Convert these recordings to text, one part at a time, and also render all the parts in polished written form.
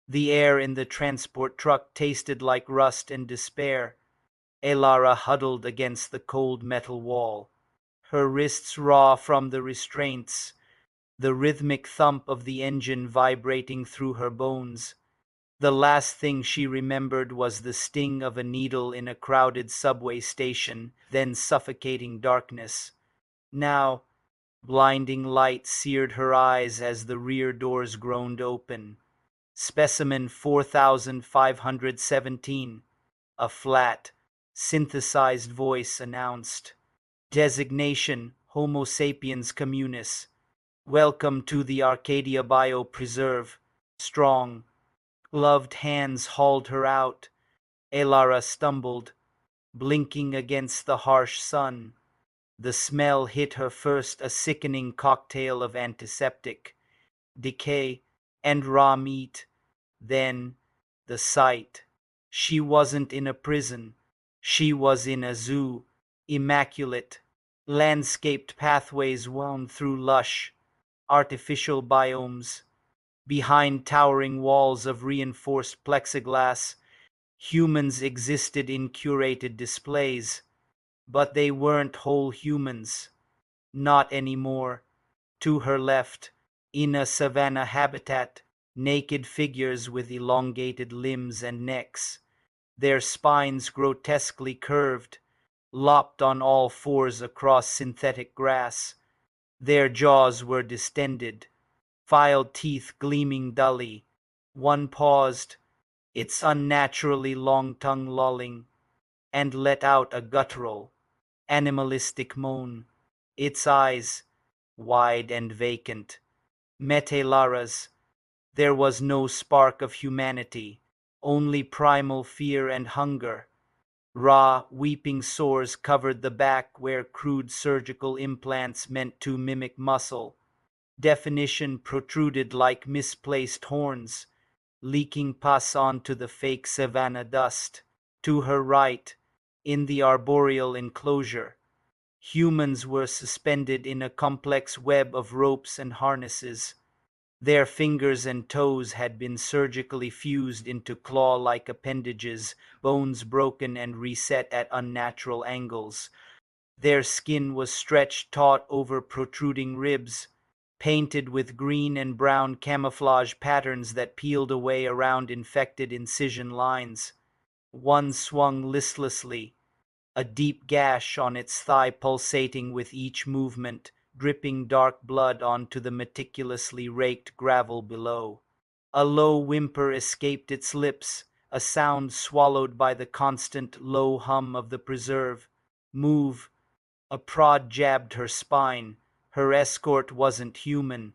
The air in the transport truck tasted like rust and despair. Elara huddled against the cold metal wall, her wrists raw from the restraints, the rhythmic thump of the engine vibrating through her bones. The last thing she remembered was the sting of a needle in a crowded subway station, then suffocating darkness. Now, blinding light seared her eyes as the rear doors groaned open. Specimen 4517, a flat, synthesized voice announced. Designation Homo sapiens communis. Welcome to the Arcadia Biopreserve. Strong, gloved hands hauled her out. Elara stumbled, blinking against the harsh sun. The smell hit her first, a sickening cocktail of antiseptic, decay, and raw meat. Then, the sight. She wasn't in a prison. She was in a zoo, immaculate. Landscaped pathways wound through lush, artificial biomes. Behind towering walls of reinforced plexiglass, humans existed in curated displays. But they weren't whole humans. Not anymore. To her left, in a savanna habitat, naked figures with elongated limbs and necks, their spines grotesquely curved, lopped on all fours across synthetic grass. Their jaws were distended, filed teeth gleaming dully. One paused, its unnaturally long tongue lolling, and let out a guttural, animalistic moan. Its eyes, wide and vacant, met Lara's. There was no spark of humanity, only primal fear and hunger. Raw, weeping sores covered the back where crude surgical implants meant to mimic muscle. Definition protruded like misplaced horns, leaking pus onto the fake savanna dust. To her right, in the arboreal enclosure, humans were suspended in a complex web of ropes and harnesses. Their fingers and toes had been surgically fused into claw-like appendages, bones broken and reset at unnatural angles. Their skin was stretched taut over protruding ribs, painted with green and brown camouflage patterns that peeled away around infected incision lines. One swung listlessly, a deep gash on its thigh pulsating with each movement, dripping dark blood onto the meticulously raked gravel below. A low whimper escaped its lips, a sound swallowed by the constant low hum of the preserve. Move. A prod jabbed her spine. Her escort wasn't human.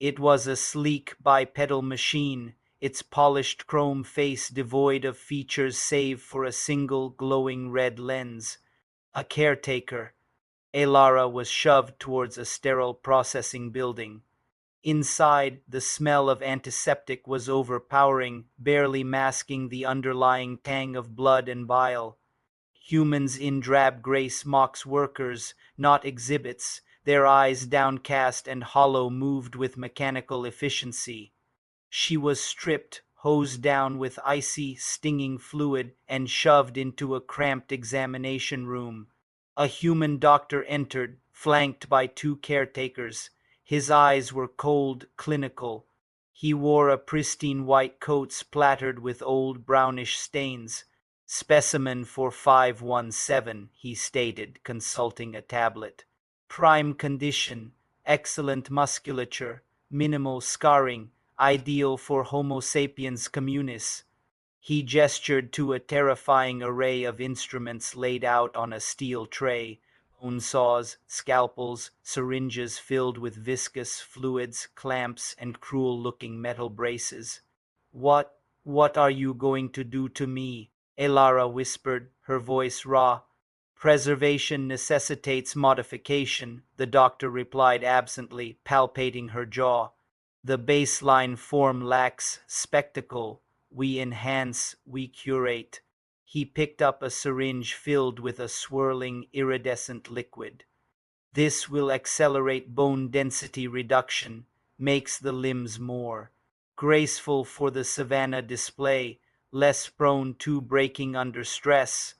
It was a sleek bipedal machine, its polished chrome face devoid of features save for a single glowing red lens. A caretaker. Elara was shoved towards a sterile processing building. Inside, the smell of antiseptic was overpowering, barely masking the underlying tang of blood and bile. Humans in drab gray smocks, workers, not exhibits, their eyes downcast and hollow, moved with mechanical efficiency. She was stripped, hosed down with icy, stinging fluid, and shoved into a cramped examination room. A human doctor entered, flanked by two caretakers. His eyes were cold, clinical. He wore a pristine white coat splattered with old brownish stains. Specimen for 517, he stated, consulting a tablet. Prime condition, excellent musculature, minimal scarring, ideal for Homo sapiens communis. He gestured to a terrifying array of instruments laid out on a steel tray, bone saws, scalpels, syringes filled with viscous fluids, clamps, and cruel-looking metal braces. What are you going to do to me? Elara whispered, her voice raw. Preservation necessitates modification, the doctor replied absently, palpating her jaw. The baseline form lacks spectacle. We enhance, we curate. He picked up a syringe filled with a swirling, iridescent liquid. This will accelerate bone density reduction, makes the limbs more graceful for the savanna display, less prone to breaking under stress.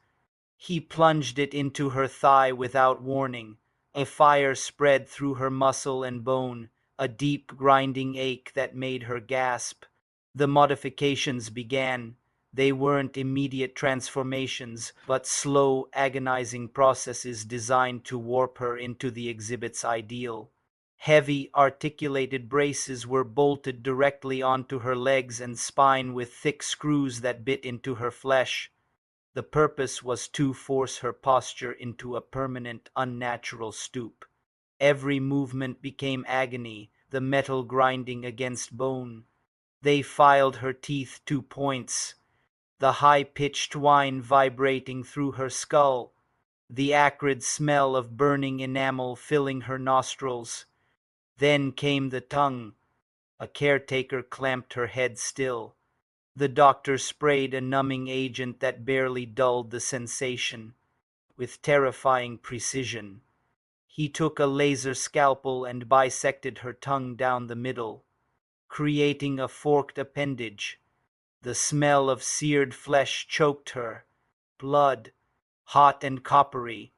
He plunged it into her thigh without warning. A fire spread through her muscle and bone, a deep grinding ache that made her gasp. The modifications began. They weren't immediate transformations, but slow, agonizing processes designed to warp her into the exhibit's ideal. Heavy, articulated braces were bolted directly onto her legs and spine with thick screws that bit into her flesh. The purpose was to force her posture into a permanent, unnatural stoop. Every movement became agony, the metal grinding against bone. They filed her teeth to points, the high-pitched whine vibrating through her skull, the acrid smell of burning enamel filling her nostrils. Then came the tongue. A caretaker clamped her head still. The doctor sprayed a numbing agent that barely dulled the sensation. With terrifying precision, he took a laser scalpel and bisected her tongue down the middle, creating a forked appendage. The smell of seared flesh choked her. Blood, hot and coppery,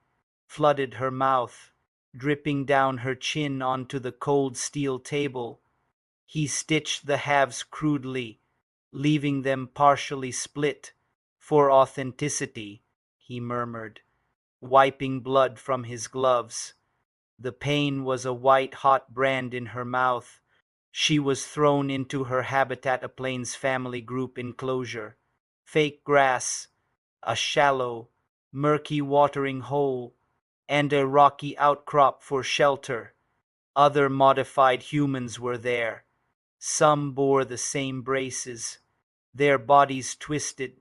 flooded her mouth, dripping down her chin onto the cold steel table. He stitched the halves crudely, leaving them partially split. For authenticity, he murmured, wiping blood from his gloves. The pain was a white-hot brand in her mouth. She was thrown into her habitat, a Plains family group enclosure. Fake grass, a shallow, murky watering hole, and a rocky outcrop for shelter. Other modified humans were there. Some bore the same braces, their bodies twisted.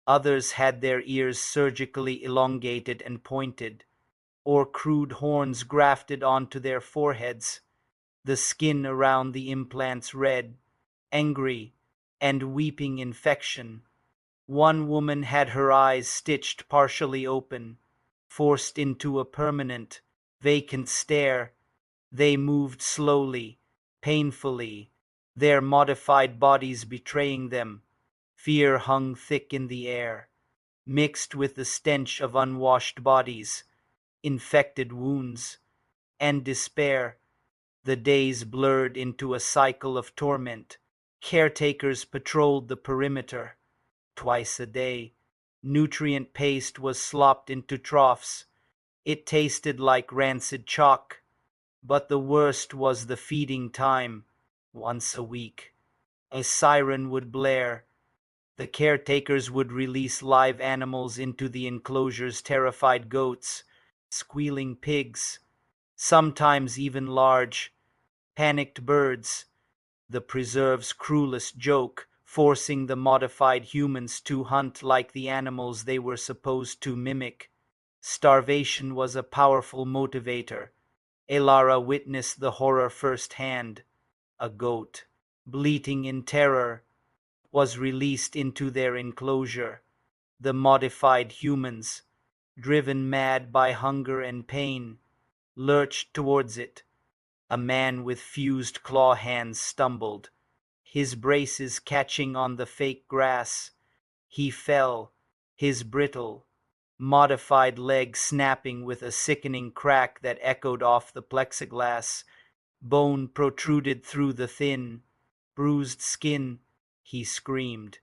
Others had their ears surgically elongated and pointed, or crude horns grafted onto their foreheads, the skin around the implants red, angry, and weeping infection. One woman had her eyes stitched partially open, forced into a permanent, vacant stare. They moved slowly, painfully, their modified bodies betraying them. Fear hung thick in the air, mixed with the stench of unwashed bodies, infected wounds, and despair. The days blurred into a cycle of torment. Caretakers patrolled the perimeter. Twice a day, nutrient paste was slopped into troughs. It tasted like rancid chalk. But the worst was the feeding time. Once a week, a siren would blare. The caretakers would release live animals into the enclosures, terrified goats, squealing pigs, sometimes even large, panicked birds. The preserve's cruelest joke, forcing the modified humans to hunt like the animals they were supposed to mimic. Starvation was a powerful motivator. Elara witnessed the horror firsthand. A goat, bleating in terror, was released into their enclosure. The modified humans, driven mad by hunger and pain, lurched towards it. A man with fused claw hands stumbled, his braces catching on the fake grass. He fell, his brittle, modified leg snapping with a sickening crack that echoed off the plexiglass. Bone protruded through the thin, bruised skin. He screamed,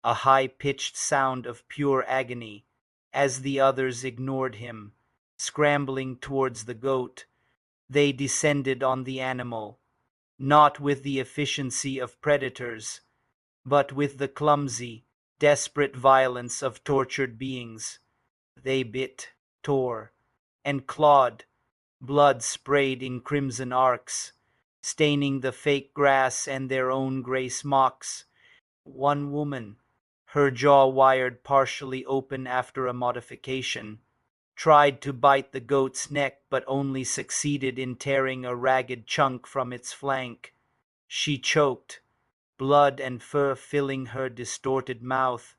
a high-pitched sound of pure agony, as the others ignored him, scrambling towards the goat. They descended on the animal, not with the efficiency of predators, but with the clumsy, desperate violence of tortured beings. They bit, tore, and clawed. Blood sprayed in crimson arcs, staining the fake grass and their own gray smocks. One woman, her jaw wired partially open after a modification, tried to bite the goat's neck but only succeeded in tearing a ragged chunk from its flank. She choked, blood and fur filling her distorted mouth.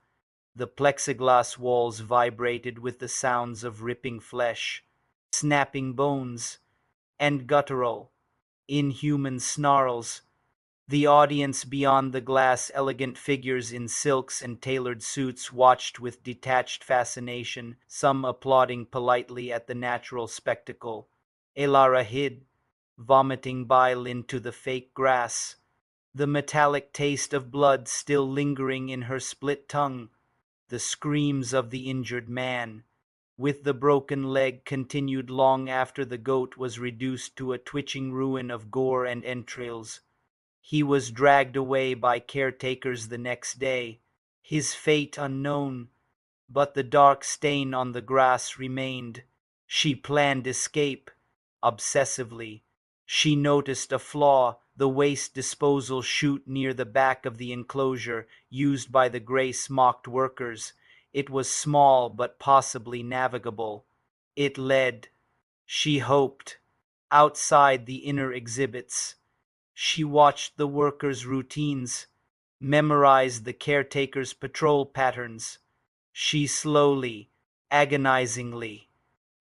The plexiglass walls vibrated with the sounds of ripping flesh, snapping bones, and guttural, inhuman snarls. The audience beyond the glass, elegant figures in silks and tailored suits, watched with detached fascination, some applauding politely at the natural spectacle. Elara hid, vomiting bile into the fake grass, the metallic taste of blood still lingering in her split tongue. The screams of the injured man, with the broken leg, continued long after the goat was reduced to a twitching ruin of gore and entrails. He was dragged away by caretakers the next day, his fate unknown, but the dark stain on the grass remained. She planned escape, obsessively. She noticed a flaw, the waste disposal chute near the back of the enclosure used by the gray-smocked workers. It was small but possibly navigable. It led, she hoped, outside the inner exhibits. She watched the workers' routines, memorized the caretaker's patrol patterns. She slowly, agonizingly,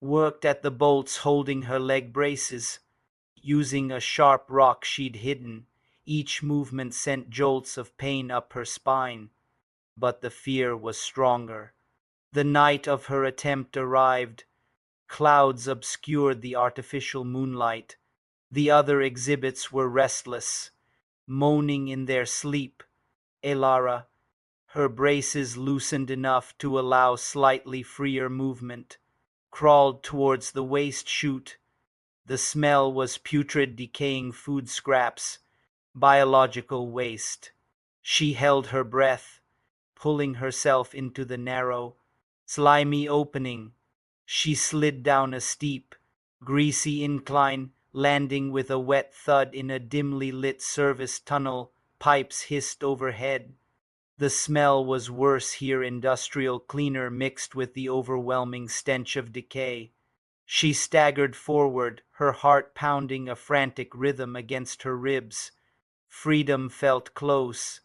worked at the bolts holding her leg braces, using a sharp rock she'd hidden. Each movement sent jolts of pain up her spine, but the fear was stronger. The night of her attempt arrived. Clouds obscured the artificial moonlight. The other exhibits were restless, moaning in their sleep. Elara, her braces loosened enough to allow slightly freer movement, crawled towards the waste chute. The smell was putrid, decaying food scraps, biological waste. She held her breath, pulling herself into the narrow, slimy opening. She slid down a steep, greasy incline, landing with a wet thud in a dimly lit service tunnel. Pipes hissed overhead. The smell was worse here, industrial cleaner mixed with the overwhelming stench of decay. She staggered forward, her heart pounding a frantic rhythm against her ribs. Freedom felt close.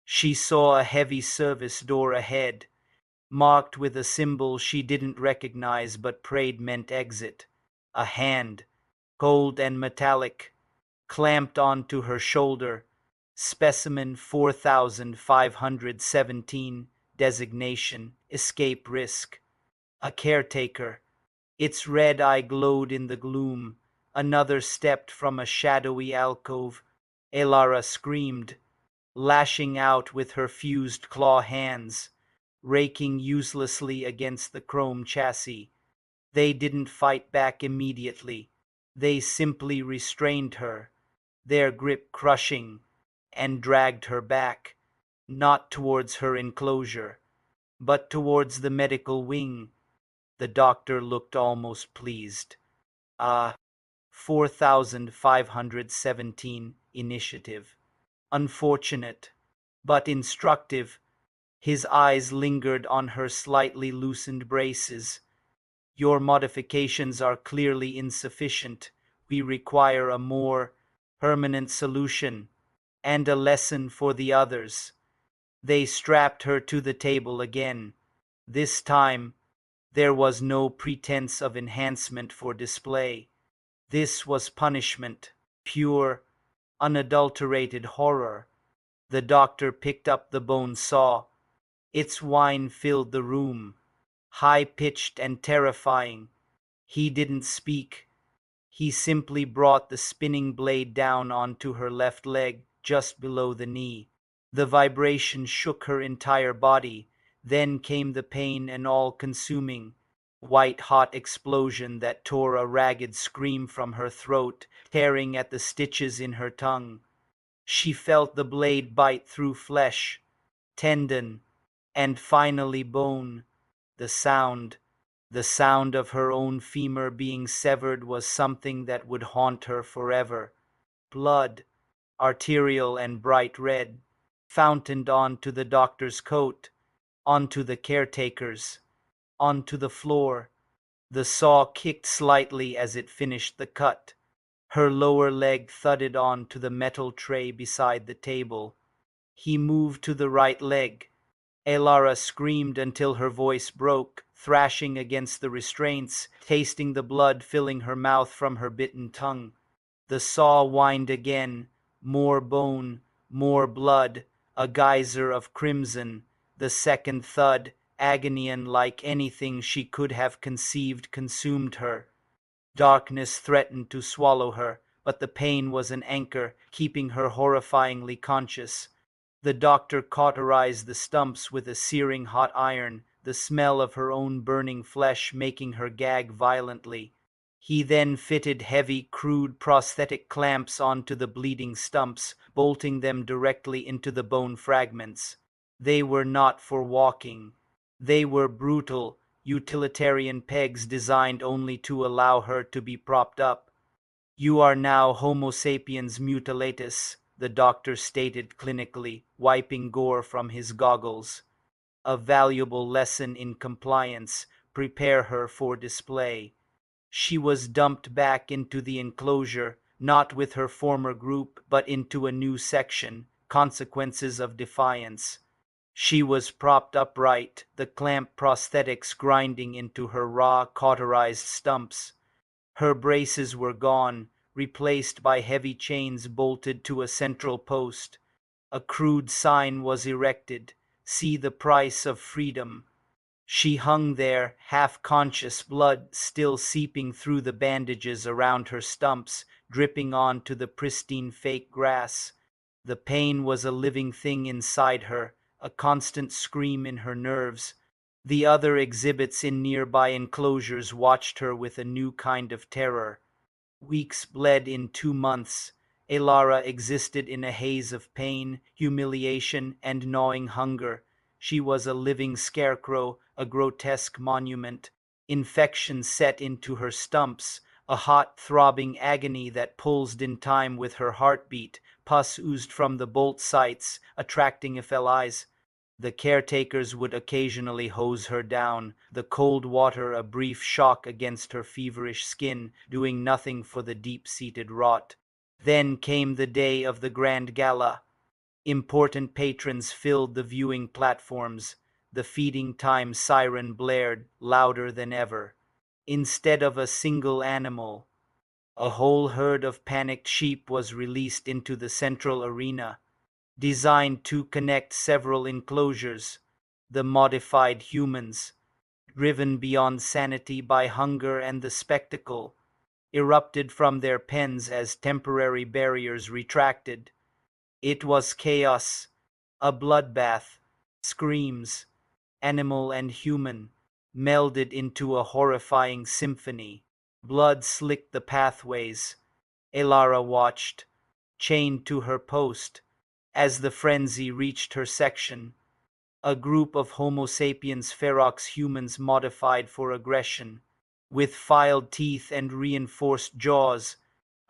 She saw a heavy service door ahead, marked with a symbol she didn't recognize but prayed meant exit. A hand, cold and metallic, clamped onto her shoulder. Specimen 4517, designation, escape risk. A caretaker. Its red eye glowed in the gloom. Another stepped from a shadowy alcove. Elara screamed, lashing out with her fused claw hands, raking uselessly against the chrome chassis. They didn't fight back immediately. They simply restrained her, their grip crushing, and dragged her back, not towards her enclosure, but towards the medical wing. The doctor looked almost pleased. 4517 initiative. Unfortunate, but instructive. His eyes lingered on her slightly loosened braces. Your modifications are clearly insufficient. We require a more permanent solution, and a lesson for the others. They strapped her to the table again. This time, there was no pretense of enhancement for display. This was punishment, pure, unadulterated horror. The doctor picked up the bone saw. Its whine filled the room, high-pitched and terrifying. He didn't speak. He simply brought the spinning blade down onto her left leg, just below the knee. The vibration shook her entire body. Then came the pain, an all-consuming, white-hot explosion that tore a ragged scream from her throat, tearing at the stitches in her tongue. She felt the blade bite through flesh, tendon, and finally bone. The sound, the sound of her own femur being severed was something that would haunt her forever. Blood, arterial and bright red, fountained onto the doctor's coat, onto the caretaker's, onto the floor. The saw kicked slightly as it finished the cut. Her lower leg thudded onto the metal tray beside the table. He moved to the right leg. Elara screamed until her voice broke, thrashing against the restraints, tasting the blood filling her mouth from her bitten tongue. The saw whined again, more bone, More blood, a geyser of crimson. The second thud, agony unlike anything she could have conceived, consumed her. Darkness threatened to swallow her, but the pain was an anchor, keeping her horrifyingly conscious. The doctor cauterized the stumps with a searing hot iron, the smell of her own burning flesh making her gag violently. He then fitted heavy, crude prosthetic clamps onto the bleeding stumps, bolting them directly into the bone fragments. They were not for walking. They were brutal, utilitarian pegs designed only to allow her to be propped up. "You are now Homo sapiens mutilatus," the doctor stated clinically, wiping gore from his goggles. "A valuable lesson in compliance. Prepare her for display." She was dumped back into the enclosure, not with her former group, but into a new section, consequences of defiance. She was propped upright, the clamp prosthetics grinding into her raw, cauterized stumps. Her braces were gone, replaced by heavy chains bolted to a central post. A crude sign was erected, "See the price of freedom." She hung there, half conscious, blood still seeping through the bandages around her stumps, dripping onto the pristine fake grass. The pain was a living thing inside her, a constant scream in her nerves. The other exhibits in nearby enclosures watched her with a new kind of terror. Weeks bled in 2 months. Elara existed in a haze of pain, humiliation, and gnawing hunger. She was a living scarecrow, a grotesque monument. Infection set into her stumps, a hot, throbbing agony that pulsed in time with her heartbeat. Pus oozed from the bolt sites, attracting FLIs. The caretakers would occasionally hose her down, the cold water a brief shock against her feverish skin, doing nothing for the deep-seated rot. Then came the day of the grand gala. Important patrons filled the viewing platforms. The feeding time siren blared louder than ever. Instead of a single animal, a whole herd of panicked sheep was released into the central arena. Designed to connect several enclosures, the modified humans, driven beyond sanity by hunger and the spectacle, erupted from their pens as temporary barriers retracted. It was chaos, a bloodbath, screams, animal and human, melded into a horrifying symphony. Blood slicked the pathways. Elara watched, chained to her post. As the frenzy reached her section, a group of Homo sapiens ferox humans modified for aggression, with filed teeth and reinforced jaws,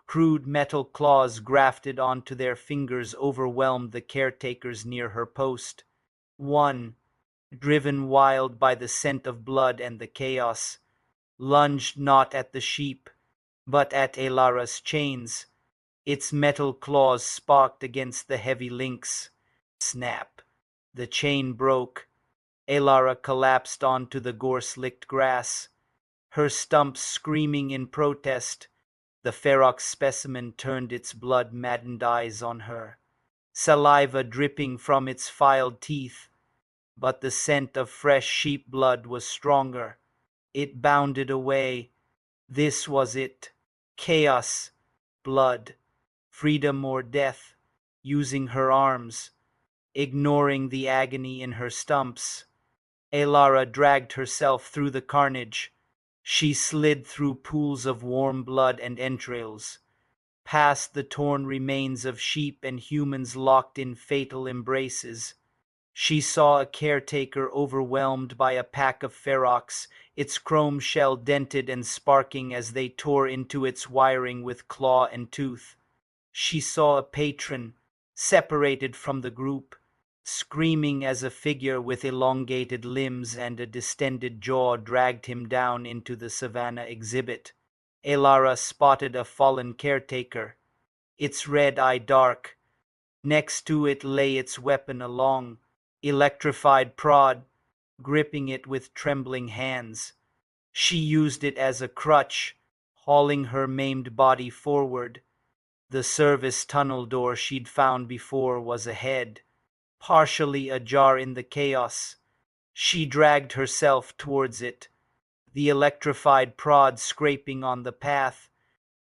crude metal claws grafted onto their fingers, overwhelmed the caretakers near her post. One, driven wild by the scent of blood and the chaos, lunged not at the sheep, but at Elara's chains. Its metal claws sparked against the heavy links. Snap! The chain broke. Elara collapsed onto the gore-slicked grass, her stumps screaming in protest. The ferox specimen turned its blood-maddened eyes on her, saliva dripping from its filed teeth. But the scent of fresh sheep blood was stronger. It bounded away. This was it. Chaos. Blood. Freedom or death. Using her arms, ignoring the agony in her stumps, Elara dragged herself through the carnage. She slid through pools of warm blood and entrails, past the torn remains of sheep and humans locked in fatal embraces. She saw a caretaker overwhelmed by a pack of ferox, its chrome shell dented and sparking as they tore into its wiring with claw and tooth. She saw a patron, separated from the group, screaming as a figure with elongated limbs and a distended jaw dragged him down into the savannah exhibit. Elara spotted a fallen caretaker, its red eye dark. Next to it lay its weapon, a long, electrified prod, gripping it with trembling hands. She used it as a crutch, hauling her maimed body forward. The service tunnel door she'd found before was ahead, partially ajar in the chaos. She dragged herself towards it, the electrified prod scraping on the path.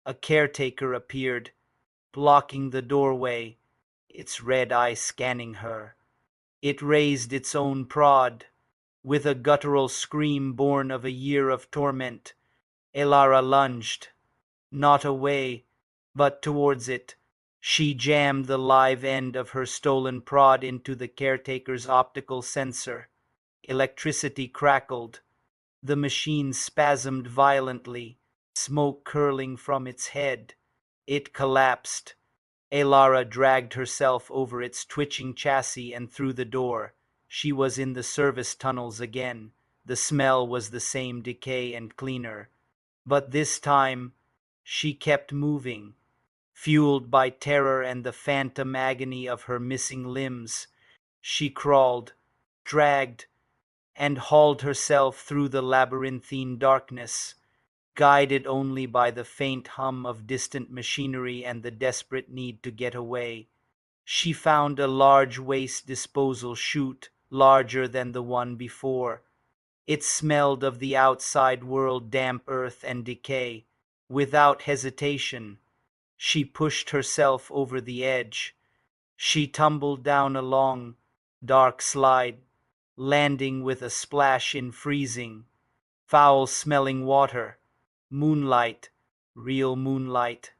A caretaker appeared, blocking the doorway, its red eye scanning her. It raised its own prod. With a guttural scream born of a year of torment, Elara lunged, not away, but towards it. She jammed the live end of her stolen prod into the caretaker's optical sensor. Electricity crackled. The machine spasmed violently, smoke curling from its head. It collapsed. Elara dragged herself over its twitching chassis and through the door. She was in the service tunnels again. The smell was the same, decay and cleaner. But this time, she kept moving, fueled by terror and the phantom agony of her missing limbs. She crawled, dragged, and hauled herself through the labyrinthine darkness, guided only by the faint hum of distant machinery and the desperate need to get away. She found a large waste disposal chute, larger than the one before. It smelled of the outside world, damp earth and decay. Without hesitation, she pushed herself over the edge. She tumbled down a long, dark slide, landing with a splash in freezing, foul-smelling water. Moonlight, real moonlight.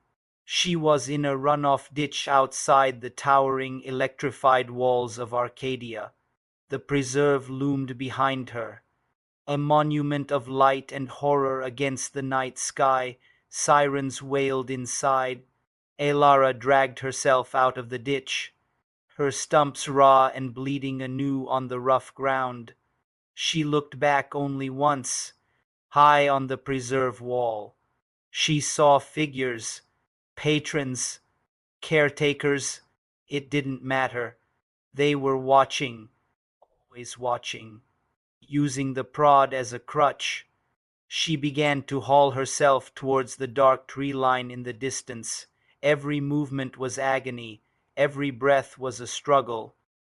She was in a runoff ditch outside the towering, electrified walls of Arcadia. The preserve loomed behind her, a monument of light and horror against the night sky. Sirens wailed inside. Elara dragged herself out of the ditch, her stumps raw and bleeding anew on the rough ground. She looked back only once. High on the preserve wall, she saw figures, patrons, caretakers. It didn't matter. They were watching, always watching. Using the prod as a crutch, she began to haul herself towards the dark tree line in the distance. Every movement was agony, every breath was a struggle.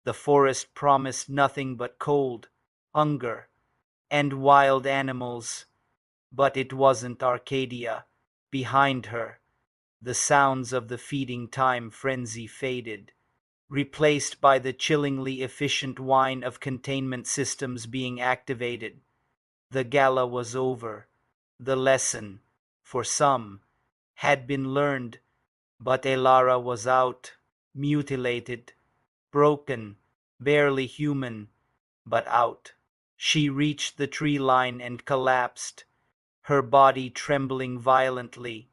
The forest promised nothing but cold, hunger, and wild animals. But it wasn't Arcadia. Behind her, the sounds of the feeding time frenzy faded, replaced by the chillingly efficient whine of containment systems being activated. The gala was over. The lesson, for some, had been learned, but Elara was out, mutilated, broken, barely human, but out. She reached the tree line and collapsed, her body trembling violently.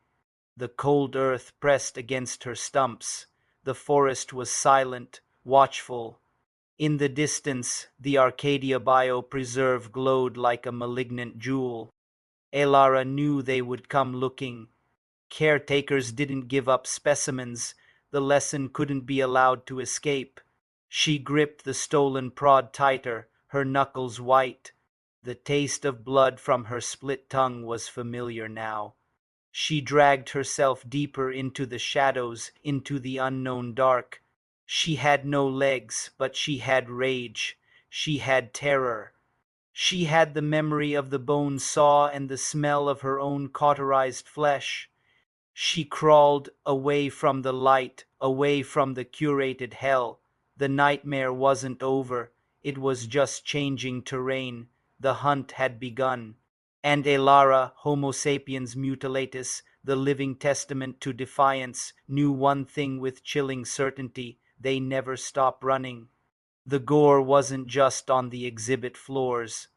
The cold earth pressed against her stumps. The forest was silent, watchful. In the distance, the Arcadia Biopreserve glowed like a malignant jewel. Elara knew they would come looking. Caretakers didn't give up specimens. The lesson couldn't be allowed to escape. She gripped the stolen prod tighter, her knuckles white. The taste of blood from her split tongue was familiar now. She dragged herself deeper into the shadows, into the unknown dark. She had no legs, but she had rage. She had terror. She had the memory of the bone saw and the smell of her own cauterized flesh. She crawled away from the light, away from the curated hell. The nightmare wasn't over. It was just changing terrain. The hunt had begun. And Elara, Homo sapiens mutilatus, the living testament to defiance, knew one thing with chilling certainty: they never stop running. The gore wasn't just on the exhibit floors.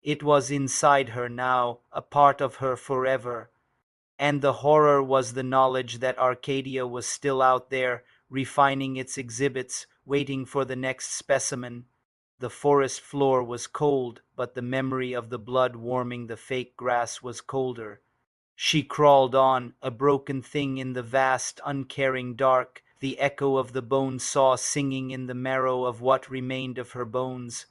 It was inside her now, a part of her forever. And the horror was the knowledge that Arcadia was still out there, refining its exhibits, waiting for the next specimen. The forest floor was cold, but the memory of the blood warming the fake grass was colder. She crawled on, a broken thing in the vast, uncaring dark, the echo of the bone saw singing in the marrow of what remained of her bones.